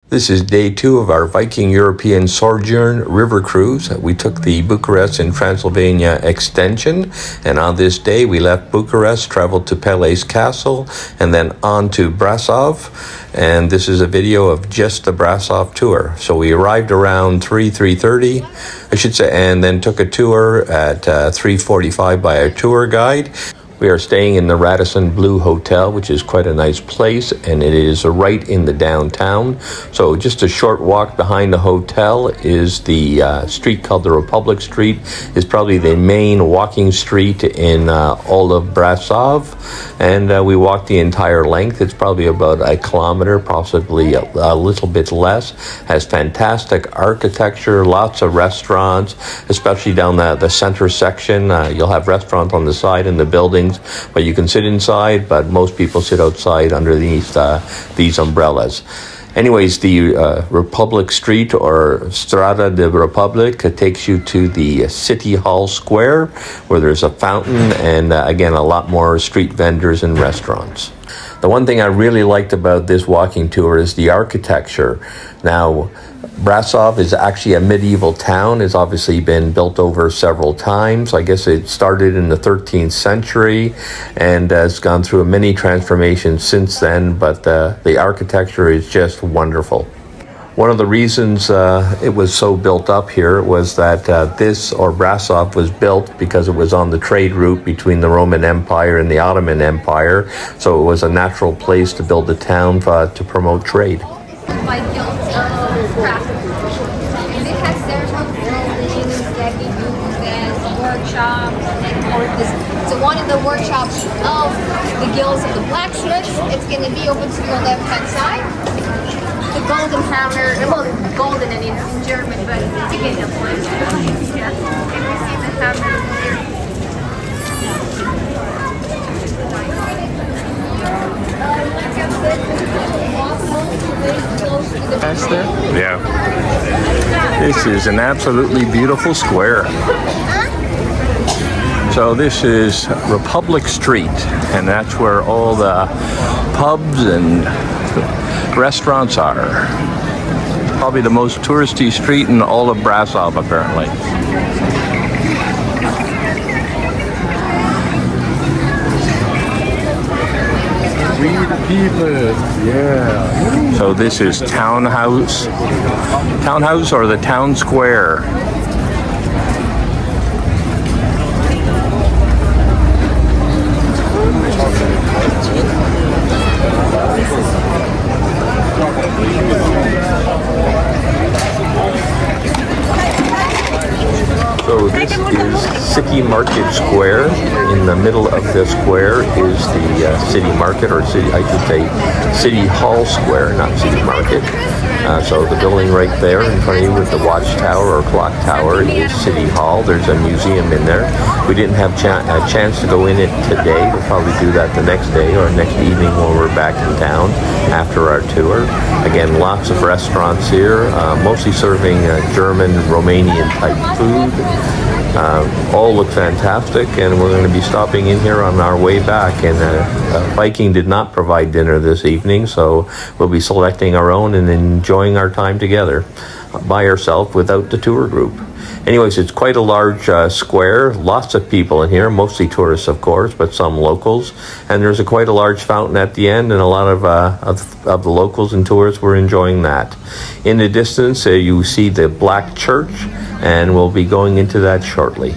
This is day 2 of our Viking European Sojourn river cruise. We took the Bucharest and Transylvania extension, and on this day we left Bucharest, traveled to Peles Castle, and then on to Brasov. And this is a video of just the Brasov tour. So we arrived around 3:30, I should say, and then took a tour at 3:45 by our tour guide. We are staying in the Raddison Blu Hotel, which is quite a nice place, and it is right in the downtown. So just a short walk behind the hotel is the street called the Republic Street. It's probably the main walking street in all of Brasov, and we walked the entire length. It's probably about a kilometer, possibly a little bit less. Has fantastic architecture, lots of restaurants, especially down the center section. You'll have restaurants on the side in the building, but you can sit inside, but most people sit outside underneath these umbrellas. Anyways, the Republic Street, or Strada de Republic, takes you to the City Hall Square, where there's a fountain and, again, a lot more street vendors and restaurants. The one thing I really liked about this walking tour is the architecture. Now, Brasov is actually a medieval town. It's obviously been built over several times. I guess it started in the 13th century and has gone through many transformations since then, but the architecture is just wonderful. One of the reasons it was so built up here was that Brasov was built because it was on the trade route between the Roman Empire and the Ottoman Empire, so it was a natural place to build a town to promote trade. And it has several buildings that we use as workshops and offices. So one of the workshops of the guilds of the blacksmiths, it's going to be over to your left-hand side. The golden hammer, well, golden and it's in German, but you get the point. Yeah. And we see the hammer here. Yeah. This is an absolutely beautiful square. So this is Republic Street, and that's where all the pubs and restaurants are. Probably the most touristy street in all of Brasov, apparently. We the people, yeah. So this is Townhouse or the Town Square. So this is City Market Square. In the middle of the square is the City Market, or City Hall Square, not City Market. So the building right there in front of you with the watchtower or clock tower is City Hall. There's a museum in there. We didn't have a chance to go in it today. We'll probably do that the next day or next evening when we're back in town after our tour. Again, lots of restaurants here, mostly serving German, Romanian type food. All look fantastic, and we're going to be stopping in here on our way back. And Viking did not provide dinner this evening, so we'll be selecting our own and enjoying our time together by ourselves without the tour group. Anyways, it's quite a large square, lots of people in here, mostly tourists, of course, but some locals. And there's quite a large fountain at the end, and a lot of the locals and tourists were enjoying that. In the distance, you see the Black Church, and we'll be going into that shortly.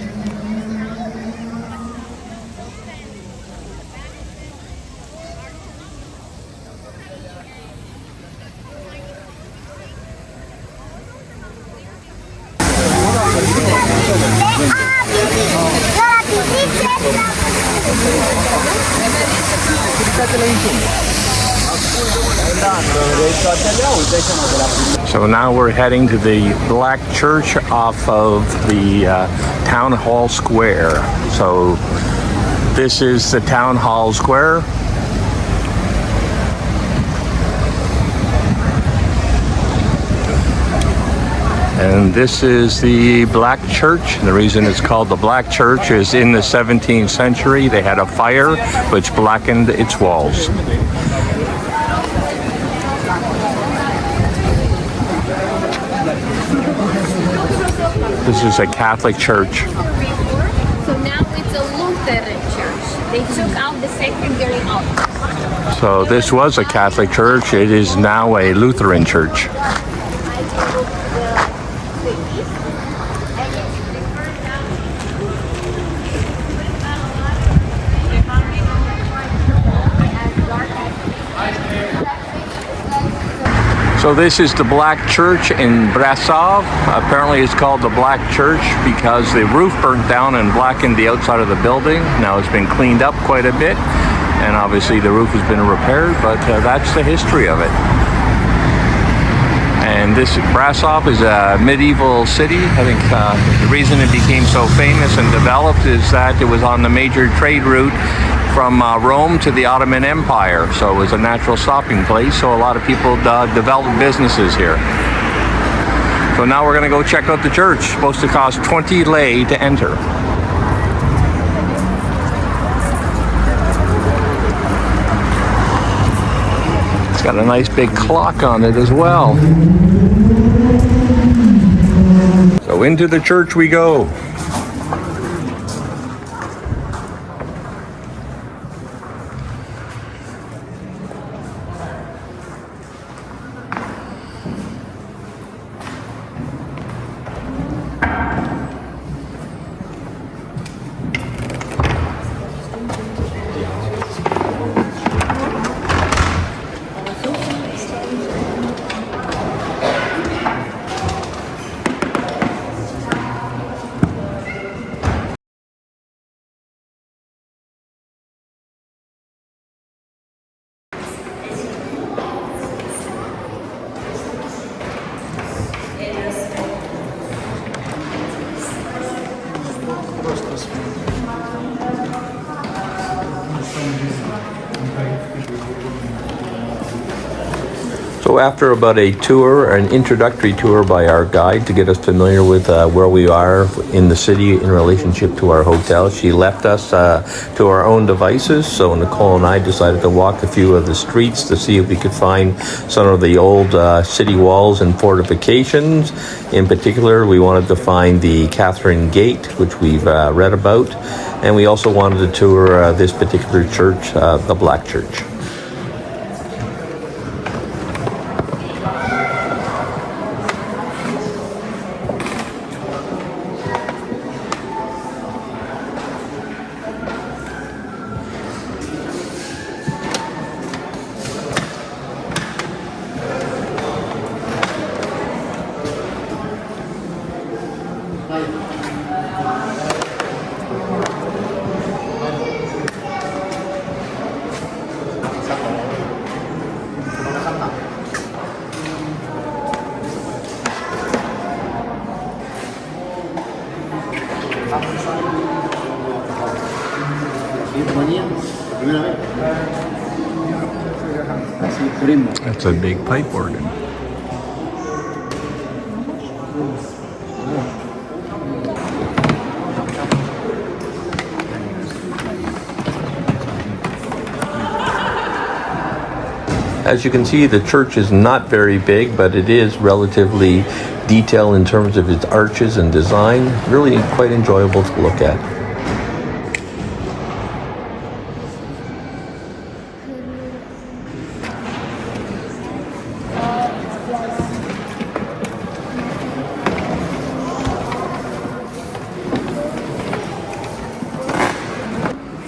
So now we're heading to the Black Church off of the Town Hall Square. So this is the Town Hall Square. And this is the Black Church. The reason it's called the Black Church is in the 17th century they had a fire which blackened its walls. This is a Catholic church. So now it's a Lutheran church. They took out the secondary altar. So this was a Catholic church. It is now a Lutheran church. So this is the Black Church in Brasov. Apparently it's called the Black Church because the roof burnt down and blackened the outside of the building. Now it's been cleaned up quite a bit, and obviously the roof has been repaired, but that's the history of it. And this Brasov is a medieval city. I think the reason it became so famous and developed is that it was on the major trade route from Rome to the Ottoman Empire. So it was a natural stopping place. So a lot of people developed businesses here. So now we're going to go check out the church. It's supposed to cost 20 lei to enter. It's got a nice big clock on it as well. So into the church we go. So after about a tour, an introductory tour by our guide to get us familiar with where we are in the city in relationship to our hotel, she left us to our own devices. So Nicole and I decided to walk a few of the streets to see if we could find some of the old city walls and fortifications. In particular, we wanted to find the Cathrine Gate, which we've read about. And we also wanted to tour this particular church, the Black Church. That's a big pipe organ. As you can see, the church is not very big, but it is relatively detailed in terms of its arches and design. Really quite enjoyable to look at.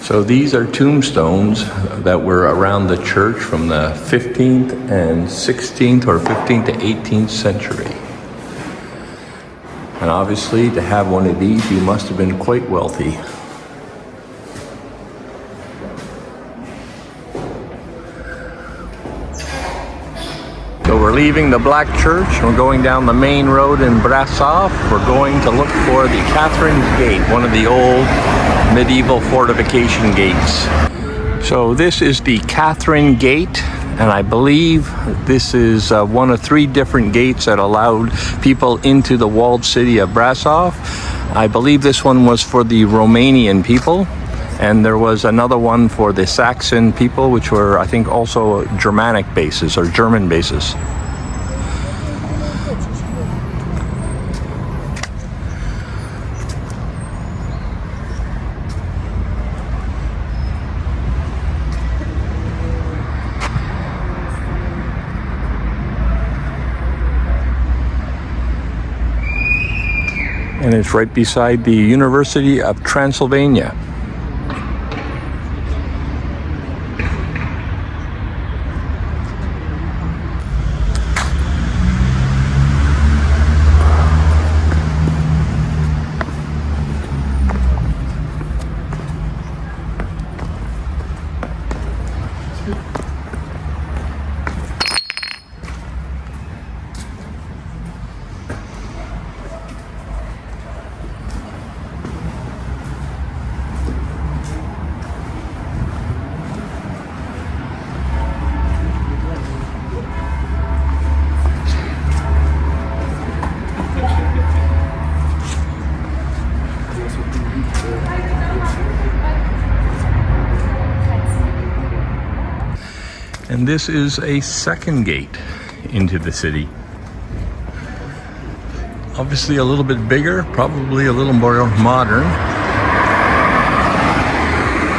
So these are tombstones that were around the church from the 15th and 16th or 15th to 18th century. And obviously, to have one of these, you must have been quite wealthy. So we're leaving the Black Church. We're going down the main road in Brasov. We're going to look for the Cathrine Gate, one of the old medieval fortification gates. So this is the Cathrine Gate, and I believe this is one of 3 different gates that allowed people into the walled city of Brasov. I believe this one was for the Romanian people, and there was another one for the Saxon people, which were, I think, also Germanic bases or German bases. and it's right beside the University of Transylvania. And this is a second gate into the city. Obviously a little bit bigger, probably a little more modern.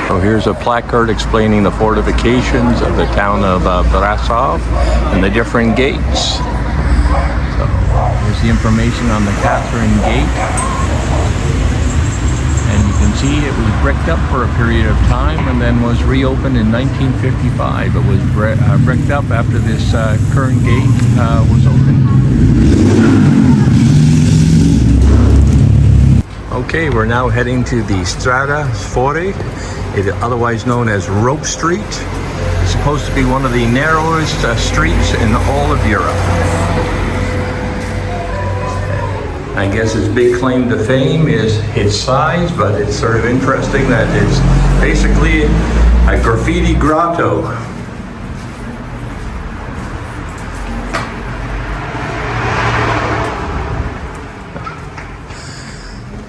So here's a placard explaining the fortifications of the town of Brasov and the different gates. So here's the information on the Cathrine Gate. And you can see it was bricked up for a period of time and then was reopened in 1955. It was bricked up after this current gate was opened. Okay, we're now heading to the Europe Sfori, otherwise known as Rope Street. It's supposed to be one of the narrowest streets in all of Europe. I guess its big claim to fame is its size, but it's sort of interesting that it's basically a graffiti grotto.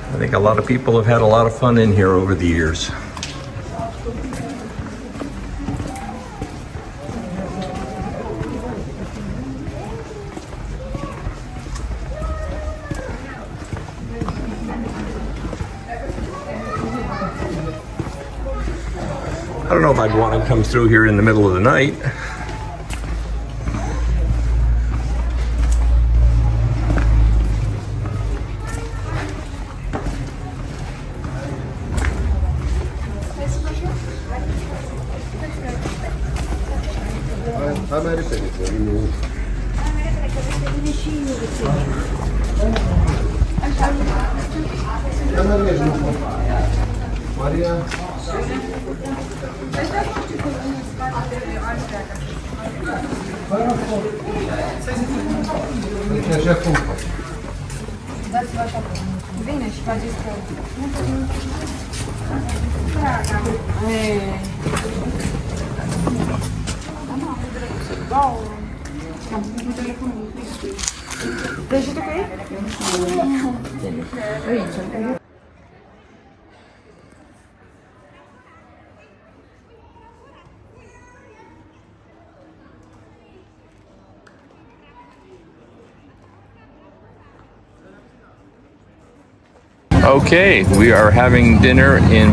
I think a lot of people have had a lot of fun in here over the years. I don't know if I'd want to come through here in the middle of the night. Okay, we are having dinner in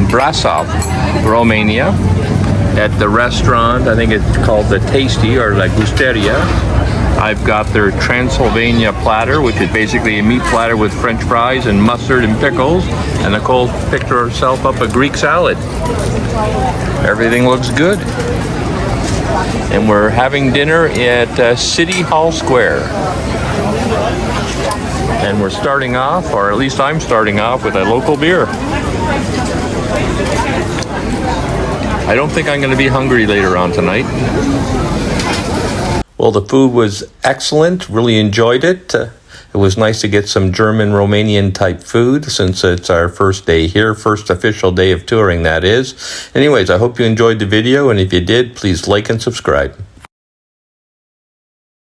Brasov, Romania, at the restaurant. I think it's called the Tasty or La Gusteria. I've got their Transylvania platter, which is basically a meat platter with French fries and mustard and pickles. And Nicole picked herself up a Greek salad. Everything looks good. And we're having dinner at City Hall Square. And we're starting off, or at least I'm starting off, with a local beer. I don't think I'm going to be hungry later on tonight. Well, the food was excellent. Really enjoyed it. It was nice to get some German, Romanian type food since it's our first day here, first official day of touring, that is. Anyways, I hope you enjoyed the video, and if you did, please like and subscribe.